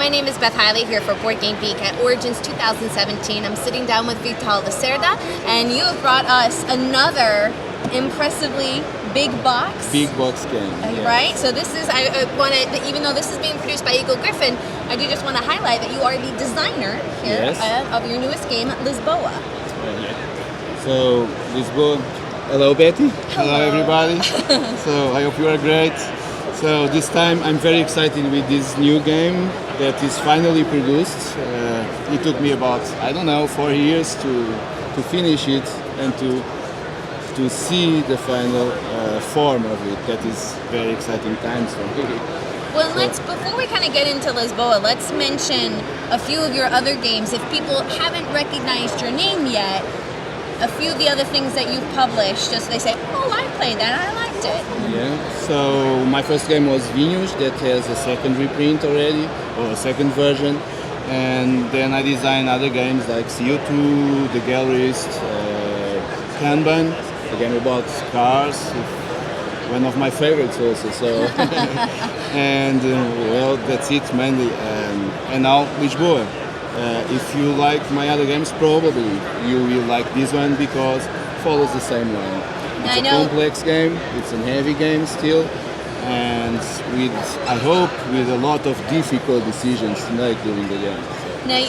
my name is Beth Hiley here for Board Game Geek at Origins 2017. I'm sitting down with Vital Lacerda, and you have brought us another impressively big box. Big box game, yes. Right? So this is, I want to, even though this is being produced by Eagle Griffin, I do just want to highlight that you are the designer here of your newest game, Lisboa. So, Lisboa. Hello, Betty. Hello everybody. So, I hope you are great. So, this time I'm very excited with this new game that is finally produced. It took me about, 4 years to finish it and to see the final form of it. That is very exciting times for me. Well, before we kind of get into Lisboa, let's mention a few of your other games. If people haven't recognized your name yet, a few of the other things that you've published, just so they say, oh, I played that, I liked it. Yeah, so my first game was Vinhos, that has a second reprint already, or a second version. And then I designed other games like CO2, The Gallerist, Kanban, a game about cars, one of my favorites also. So, and well, that's it mainly. And now Lisboa. If you like my other games, probably you will like this one because it follows the same line. It's a complex game, it's a heavy game still, and I hope with a lot of difficult decisions to make during the game. Now,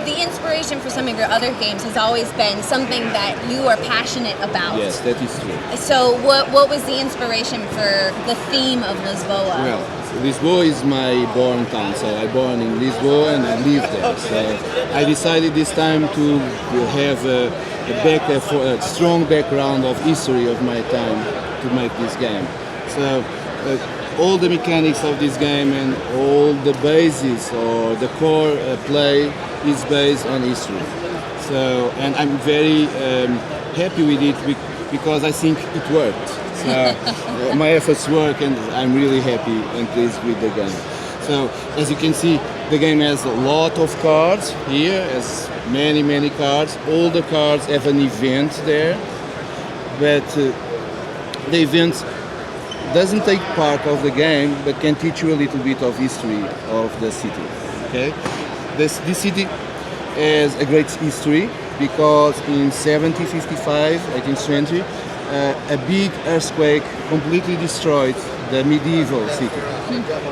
the inspiration for some of your other games has always been something that you are passionate about. Yes, that is true. So what was the inspiration for the theme of Lisboa? Well, Lisboa is my born town, so I born in Lisboa and I live there. So I decided this time to have a strong background of history of my time to make this game. So all the mechanics of this game and all the basis or the core play is based on history. So, and I'm very happy with it because I think it worked. So my efforts work and I'm really happy and pleased with the game. So as you can see, the game has a lot of cards here, has many cards. All the cards have an event there, but the event doesn't take part of the game, but can teach you a little bit of history of the city. Okay, this city has a great history because in 1755, 18th century, a big earthquake completely destroyed the medieval city.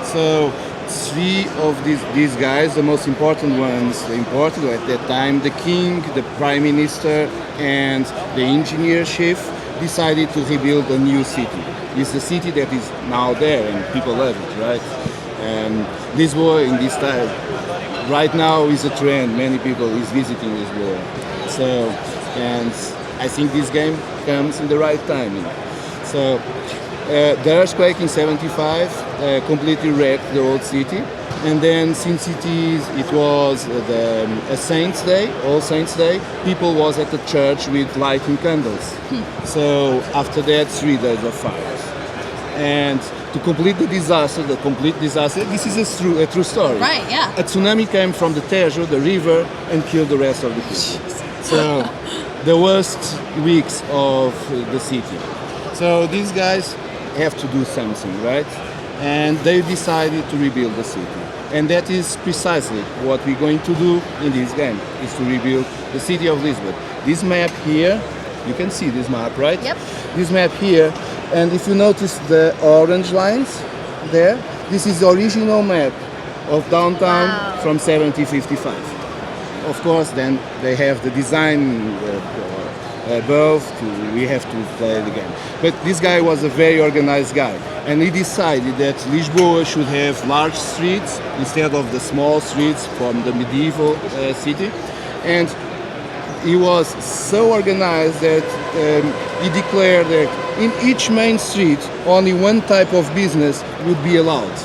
So three of these guys, the most important ones, at that time, the king, the prime minister, and the engineer chief, decided to rebuild a new city. It's a city that is now there and people love it, right? And Lisboa in this time, right now is a trend. Many people is visiting Lisboa. So, and I think this game comes in the right timing. So, the earthquake in 75 completely wrecked the old city. And then since it was a Saints' Day, All Saints' Day, people was at the church with lighting candles. So after that, 3 days of fires. And to complete the complete disaster, this is a true story. Right, yeah. A tsunami came from the Tejo, the river, and killed the rest of the people. So the worst weeks of the city. So these guys have to do something, right? And they decided to rebuild the city. And that is precisely what we're going to do in this game, is to rebuild the city of Lisbon. This map here, you can see this map, right? Yep. This map here, and if you notice the orange lines there, this is the original map of downtown from 1755. Of course, then they have the design above, we have to play the game. But this guy was a very organized guy, and he decided that Lisboa should have large streets instead of the small streets from the medieval city. And he was so organized that he declared that in each main street only one type of business would be allowed.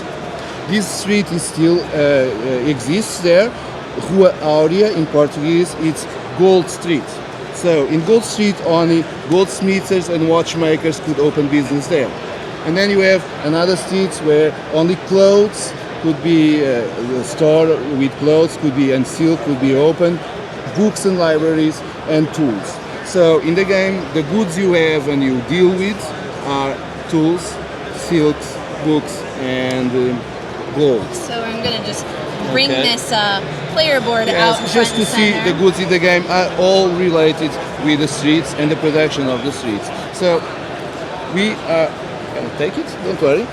This street is still exists there. Rua Áurea in Portuguese, it's Gold Street. So in Gold Street only goldsmiths and watchmakers could open business there. And then you have another streets where only clothes could be a store with clothes could be and silk could be open, books and libraries and tools. So in the game, the goods you have and you deal with are tools, silks, books and gold. So I'm gonna just bring Okay. this player board Yes, out just front to and see center. the goods in the game are all related with the streets and the production of the streets. So we are can I take it? Don't worry.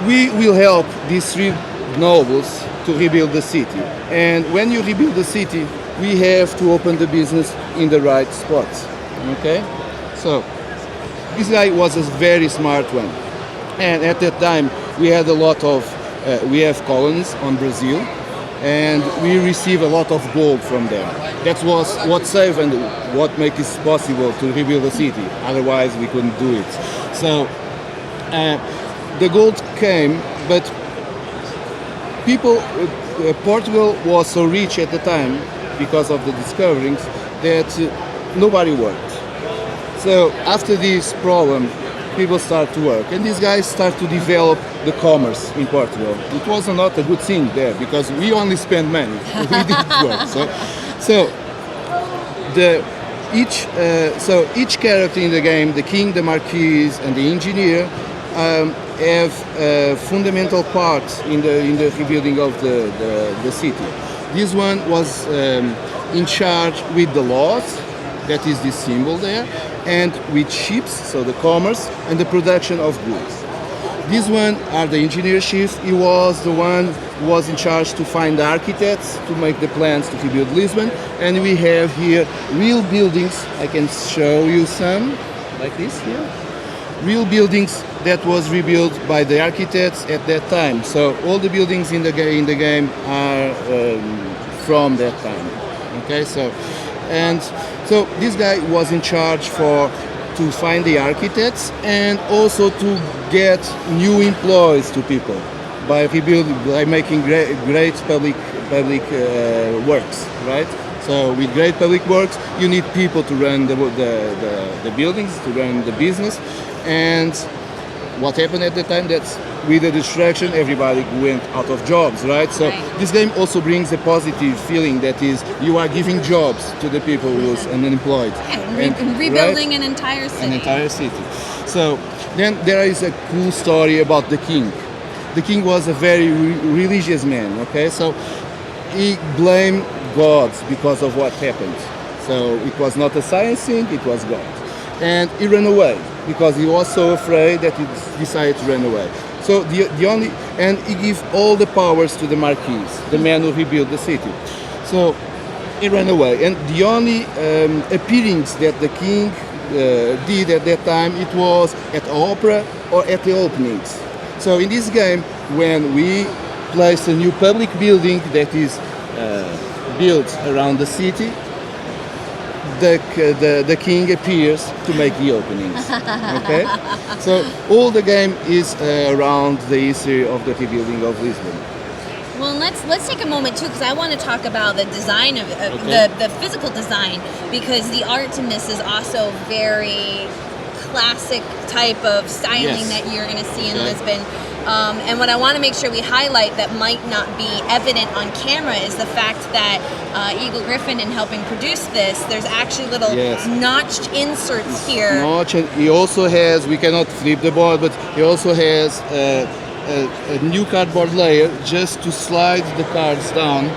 We will help these three nobles to rebuild the city. And when you rebuild the city, we have to open the business in the right spots. Okay? So this guy was a very smart one. And at that time, we had a lot of, we have colonies on Brazil, and we receive a lot of gold from them. That was what saved and what made it possible to rebuild the city. Otherwise, we couldn't do it. So the gold came, but Portugal was so rich at the time because of the discoverings that nobody worked. So after this problem, people start to work, and these guys start to develop the commerce in Portugal. It was not a good thing there because we only spend money, we didn't work. So each character in the game, the king, the marquis, and the engineer, have a fundamental part in the rebuilding of the city. This one was in charge with the laws, that is this symbol there, and with ships, so the commerce, and the production of goods. This one are the engineer chief. He was the one who was in charge to find the architects to make the plans to rebuild Lisbon. And we have here real buildings. I can show you some, like this here. Real buildings that was rebuilt by the architects at that time. So all the buildings in the game are from that time. Okay, so this guy was in charge to find the architects and also to get new employees to people by making great public works, right? So with great public works, you need people to run the buildings, to run the business. And what happened at the time, that's with the destruction, everybody went out of jobs, right? So this game also brings a positive feeling, that is, you are giving jobs to the people who's unemployed. And rebuilding an entire city. An entire city. So then there is a cool story about the king. The king was a very religious man, okay? So he blamed gods because of what happened. So it was not a science thing, it was God. And he ran away because he was so afraid that he decided to run away. So and he gave all the powers to the marquis, the man who rebuilt the city. So he ran away, and the only appearance that the king did at that time, it was at opera or at the openings. So in this game, when we place a new public building that is built around the city, the king appears to make the openings. Okay, so all the game is around the history of the rebuilding of Lisbon. Well, let's take a moment too, because I want to talk about the design of the physical design, because the art in this is also very classic type of styling that you're going to see in Lisbon. And what I want to make sure we highlight that might not be evident on camera is the fact that Eagle Griffin, in helping produce this, there's actually little notched inserts here. Notch, and he also has, we cannot flip the board, but he also has a new cardboard layer just to slide the cards down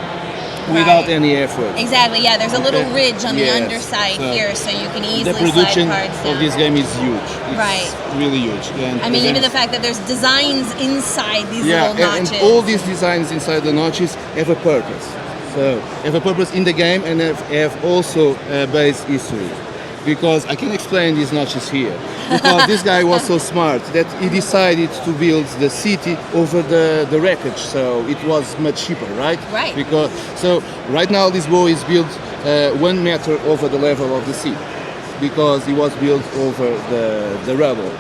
without any effort. Exactly, yeah, there's a little ridge on the underside here, so you can easily slide cards down. The production of this game is huge. It's really huge. And I mean, even the fact that there's designs inside these little notches. And all these designs inside the notches have a purpose. So have a purpose in the game, and have also a base history. Because I can explain these notches here. Because this guy was so smart that he decided to build the city over the wreckage, so it was much cheaper, right? Right. Because right now Lisboa is built 1 meter over the level of the sea, because it was built over the rubble.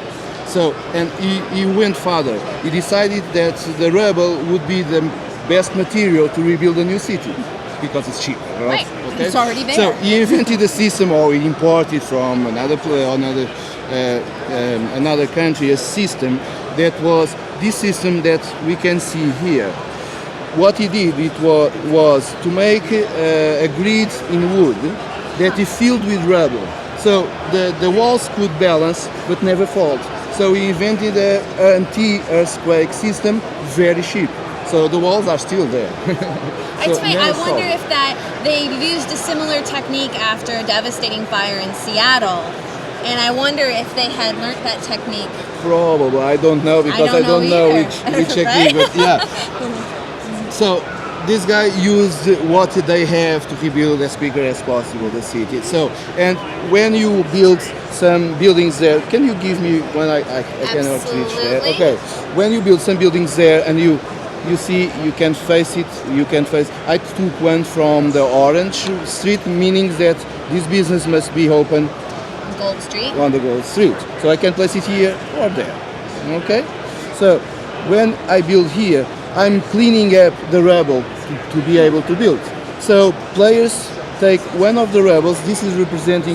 So, and he went further. He decided that the rubble would be the best material to rebuild a new city, because it's cheaper, right? Okay. It's already there. So he invented a system, or he imported from another country, a system that was this system that we can see here. What he did, was to make a grid in wood that is filled with rubble. So the walls could balance but never fall. So we invented an anti-earthquake system, very cheap. So the walls are still there. It's funny. I wonder if that they used a similar technique after a devastating fire in Seattle, and I wonder if they had learnt that technique. Probably, I don't know because I don't know which technique. But yeah. So this guy used what they have to rebuild as quicker as possible the city. So, and when you build some buildings there, can you give me when I cannot reach there? Okay. When you build some buildings there and you see you can face it, you can face. I took one from the Orange Street, meaning that this business must be open Gold Street. On the Gold Street. So I can place it here or there. Okay? So when I build here, I'm cleaning up the rubble to be able to build. So players take one of the rubbles. This represents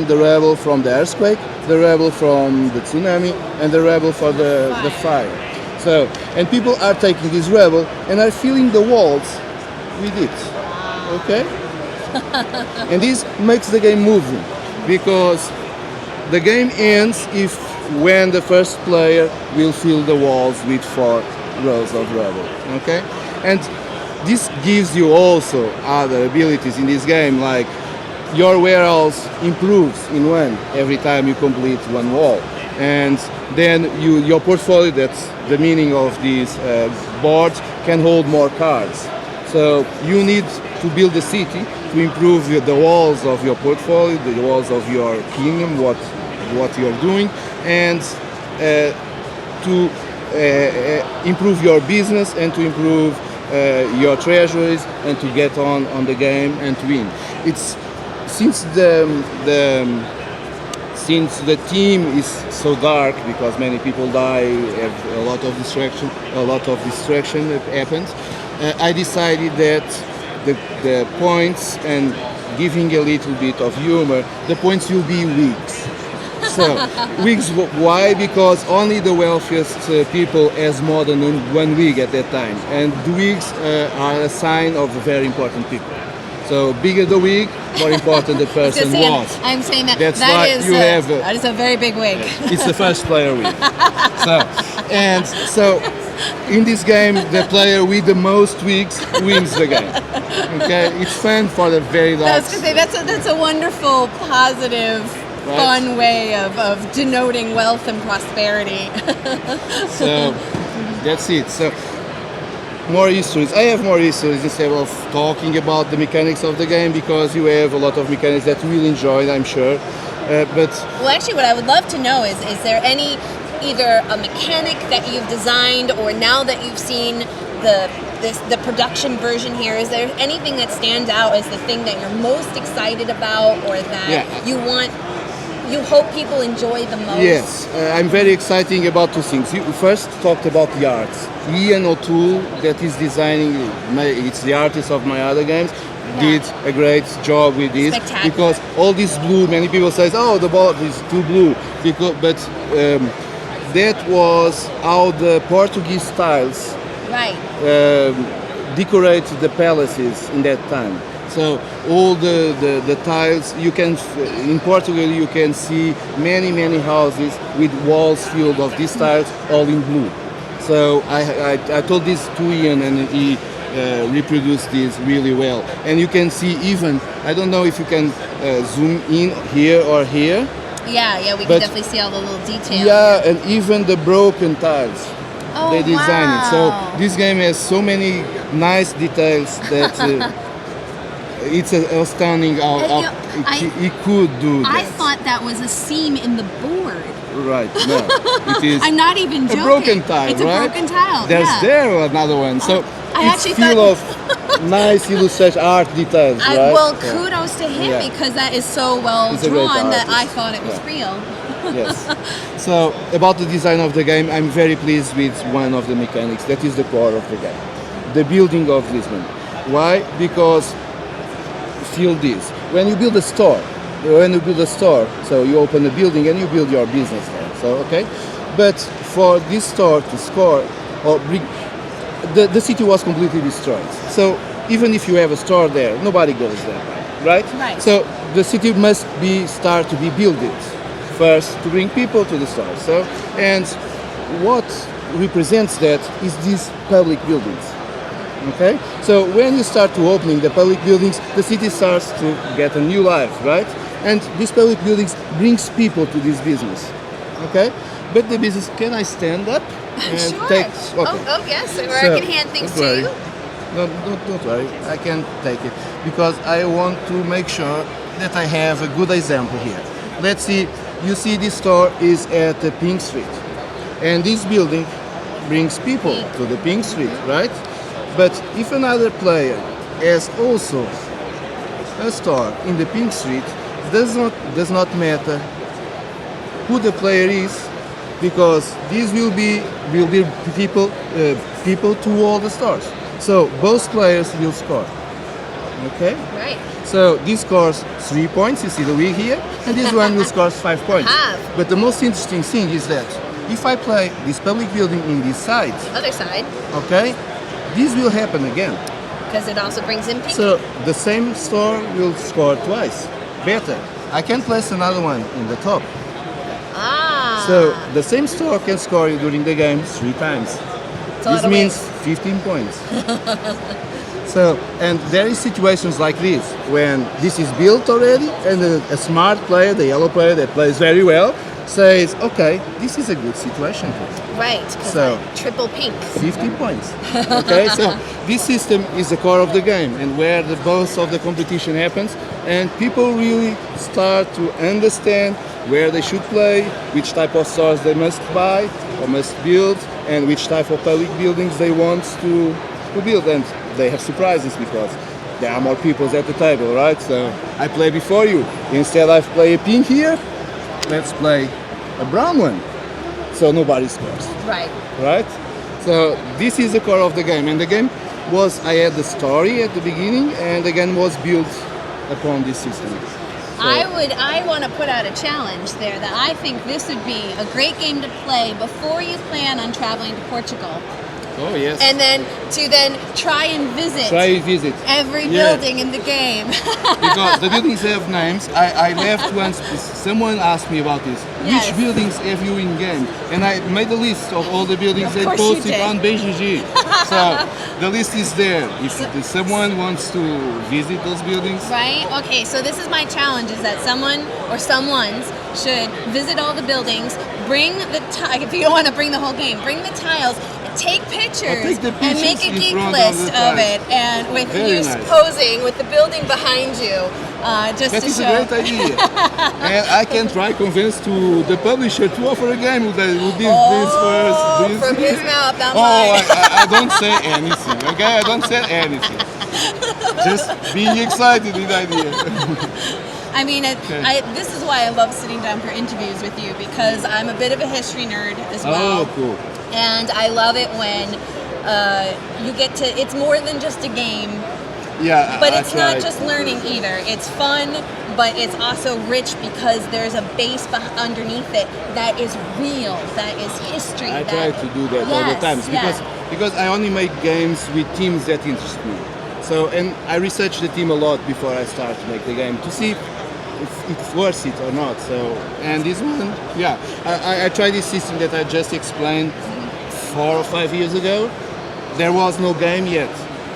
the rubble from the earthquake, the rubble from the tsunami, and the rubble for the fire. So, and people are taking this rubble and are filling the walls with it. Okay? And this makes the game moving because the game ends if when the first player will fill the walls with 4 rows of rubble. Okay? And this gives you also other abilities in this game, like your warehouse improves in 1 every time you complete 1 wall. And then your portfolio, that's the meaning of these boards, can hold more cards. So you need to build a city to improve the walls of your portfolio, the walls of your kingdom, what you're doing, and to improve your business and to improve your treasuries and to get on the game and to win. It's since the theme is so dark because many people die, a lot of distraction happens. I decided that the points and giving a little bit of humor, the points will be weeks. So weeks, why? Because only the wealthiest people has more than 1 week at that time, and the weeks are a sign of very important people. So bigger the wig, more important the person was. I'm saying that That's that why is you have that is a very big wig. It's the first player wig. So in this game, the player with the most wigs wins the game. Okay, it's fun for the very last. I was gonna say that's a wonderful, positive, fun way of denoting wealth and prosperity. So that's it. So. More histories. I have more histories instead of talking about the mechanics of the game because you have a lot of mechanics that you will enjoy, I'm sure. Well, actually, what I would love to know is there any either a mechanic that you've designed or now that you've seen the production version here, is there anything that stands out as the thing that you're most excited about or that you hope people enjoy the most? Yes, I'm very excited about 2 things. You first talked about the art. Ian O'Toole, that is designing, it's the artist of my other games, did a great job with this. Because all this blue, many people say, oh, the ball is too blue. But that was how the Portuguese styles decorate the palaces in that time. So all the tiles, you can, in Portugal you can see many houses with walls filled of these tiles all in blue. So I told this to Ian and he reproduced this really well. And you can see even, I don't know if you can zoom in here or here. Yeah, we can definitely see all the little details. Yeah, and even the broken tiles. Oh, they designed it. So this game has so many nice details that it's astounding how he could do that. I thought that was a seam in the board. Right, no, it is. I'm not even joking. A broken tile, it's right? It's a broken tile. There's another one. So I it's actually full of nice illustration, art details, right? Well, kudos to him because that is so well drawn that I thought it was real. Yes. So about the design of the game, I'm very pleased with one of the mechanics. That is the core of the game, the building of Lisbon. Why? Because feel this. When you build a store, so you open a building and you build your business there. So okay, but for this store to score or bring, the city was completely destroyed. So even if you have a store there, nobody goes there, right? Right. So the city must start to be built first to bring people to the store. So, and what represents that is these public buildings. Okay, so when you start to opening the public buildings, the city starts to get a new life, right? And these public buildings brings people to this business. Okay, but the business, can I stand up and Sure. take? Oh, yes, where So, I can hand things don't to worry. you. No, don't worry, I can take it because I want to make sure that I have a good example here. Let's see, you see this store is at the Pink Street, and this building brings people to the Pink Street, right? But if another player has also a store in the Pink Street, does not matter who the player is, because these will be people to all the stores. So both players will score. Okay. Right. So this scores 3 points. You see the wheel here, and this one will score 5 points. Have. But the most interesting thing is that if I play this public building in this side, Other side, okay, this will happen again. because it also brings in people. So the same store will score twice. Better. I can place another one in the top. So the same store can score you during the game 3 times. It's a lot This of means ways. 15 points. So, and there is situations like this when this is built already, and a smart player, the yellow player that plays very well, says, okay, this is a good situation for me. Right. 'Cause So- triple pink. 15 points. Okay, so this system is the core of the game and where the boss of the competition happens, and people really start to understand where they should play, which type of stores they must buy or must build, and which type of public buildings they want to build. And they have surprises because there are more people at the table, right? So I play before you. Instead I play a pink here, let's play a brown one. So nobody scores. Right. Right? So this is the core of the game, and the game was, I had the story at the beginning, and the game was built upon this system. I want to put out a challenge there that I think this would be a great game to play before you plan on traveling to Portugal, Oh yes. and then try and visit Try visit. every Yeah. building in the game. Because the buildings have names. I left once. Someone asked me about this. Yes. Which buildings have you in game? And I made a list of all the buildings Of and course you posted did. on BGG. So the list is there. If someone wants to visit those buildings, Right? Okay, so this is my challenge, is that someone or someone's should visit all the buildings, bring the if you don't want to bring the whole game, bring the tiles, take pictures, take the and make pictures a in geek front of list the of tiles. it, and with Very you nice. posing with the building behind you, just that to is show. a great idea. And I can try convince to the publisher to offer a game with this first. This. From his mouth, not Oh, mine. I don't say anything, okay? I don't say anything. Just being excited with the idea. I mean, this is why I love sitting down for interviews with you, because I'm a bit of a history nerd as well. Oh, cool. And I love it when you get to, it's more than just a game, Yeah, but I it's not tried. just learning either. It's fun, but it's also rich because there's a base underneath it that is real, that is history. I try to do that all the Yes, times yeah. because I only make games with teams that interest me. So, and I research the team a lot before I start to make the game to see if it's worth it or not. So, and this one, yeah, I tried this system that I just explained 4 or 5 years ago. There was no game yet,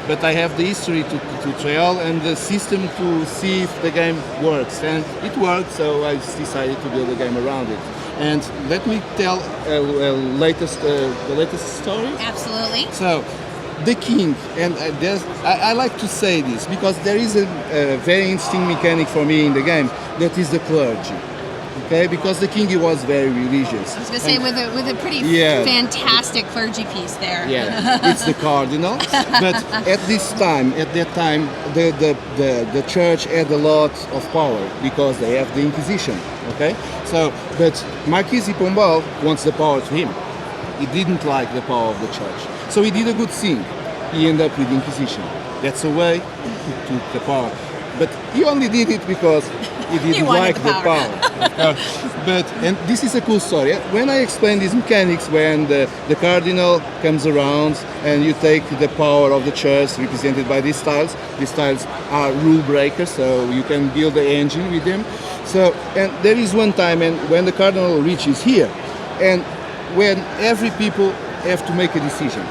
but I have the history to trail and the system to see if the game works, and it worked. So I decided to build a game around it. And let me tell the latest story. Absolutely. So, the king, and I like to say this because there is a very interesting mechanic for me in the game, that is the clergy. Okay, because the king, he was very religious. I was going to say, with a pretty Yeah. fantastic clergy piece there. Yeah, it's the cardinal. But at that time, the church had a lot of power because they have the Inquisition. Okay, so but Marquis de Pombal wants the power to him. He didn't like the power of the church, so he did a good thing. He ended up with Inquisition. That's a way he took the power. But he only did it because he didn't wanted like the the power. power. But and this is a cool story. When I explain these mechanics, when the cardinal comes around and you take the power of the church represented by these tiles are rule breakers, so you can build the engine with them. So, and there is one time and when the cardinal reaches here, and when every people have to make a decision.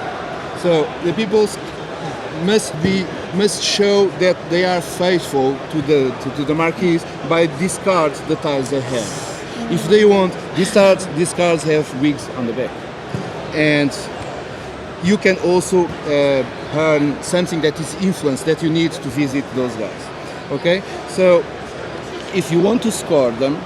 So the people must show that they are faithful to the marquis by discard the tiles they have. If they want, these cards have wigs on the back, and you can also earn something that is influence that you need to visit those guys. Okay, so if you want to score them,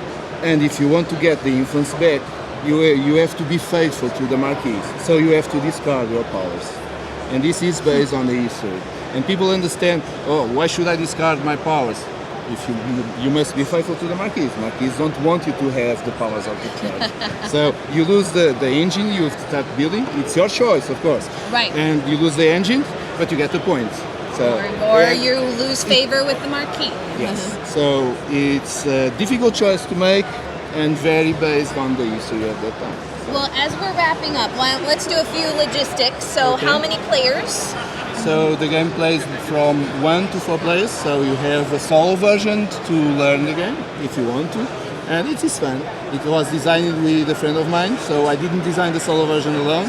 and if you want to get the influence back, you have to be faithful to the marquis. So you have to discard your powers, and this is based on the history. And people understand, oh, why should I discard my powers? If you must be faithful to the marquis. Marquis don't want you to have the powers of the church. So you lose the engine, you start building. It's your choice, of course. Right. And you lose the engine, but you get the points. So, or you lose favor with the marquis. Yes. So it's a difficult choice to make and very based on the history of that time. Well, as we're wrapping up, let's do a few logistics. So Okay. how many players? So the game plays from 1 to 4 players, so you have a solo version to learn the game if you want to, and it is fun. It was designed with a friend of mine, so I didn't design the solo version alone.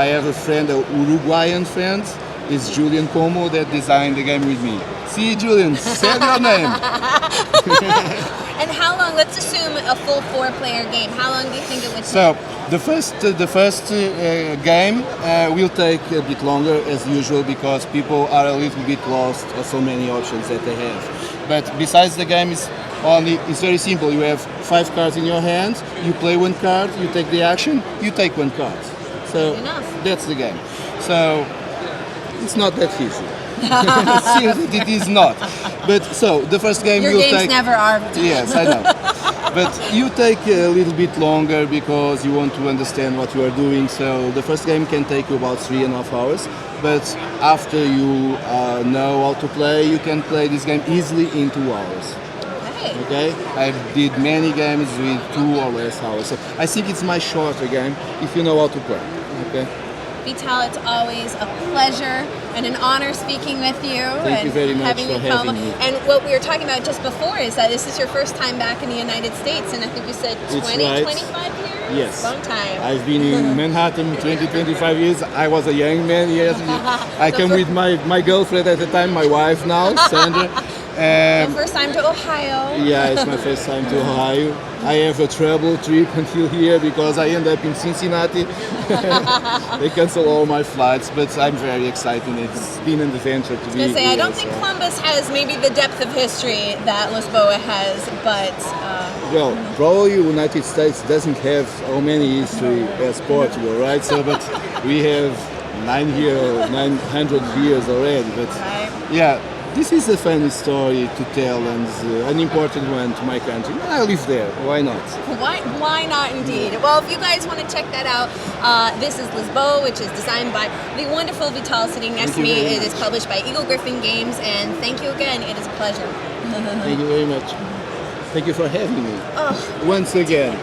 I have a friend, an Uruguayan friend, is Julian Como, that designed the game with me. See, Julian, say your name. And how long, let's assume a full 4-player game, how long do you think it would take? So the first game will take a bit longer as usual because people are a little bit lost of so many options that they have. But besides the game is it's very simple. You have 5 cards in your hand, you play 1 card, you take the action, you take 1 card. So that's the game. So it's not that easy. Seriously, it is not. But so the first game Your will games take. never are. Yes, I know. But you take a little bit longer because you want to understand what you are doing. So the first game can take you about 3.5 hours. But after you know how to play, you can play this game easily in 2 hours. Okay, I did many games with 2 or less hours. So I think it's my shorter game if you know how to play. Okay. Vital, it's always a pleasure and an honor speaking with you. Thank you very much having for you come. having me. And what we were talking about just before is that this is your first time back in the United States, and I think you said 20, right. 25 years? Yes. Long time. I've been in Manhattan 25 years. I was a young man, yes. I came with my girlfriend at the time, my wife now, Sandra. The first time to Ohio. Yeah, it's my first time to Ohio. I have a travel trip until here because I end up in Cincinnati. They cancel all my flights, but I'm very excited. It's been an adventure to be here. I don't think Columbus has maybe the depth of history that Lisboa has, but... Well, probably United States doesn't have so many history as Portugal, right? So, but we have 900 years already. But yeah, this is a funny story to tell and an important one to my country. I live there. Why not? Why not indeed? Well, if you guys want to check that out, this is Lisboa, which is designed by the wonderful Vital sitting next to me. It is published by Eagle Griffin Games, and thank you again. It is a pleasure. Thank you very much. Thank you for having me once again.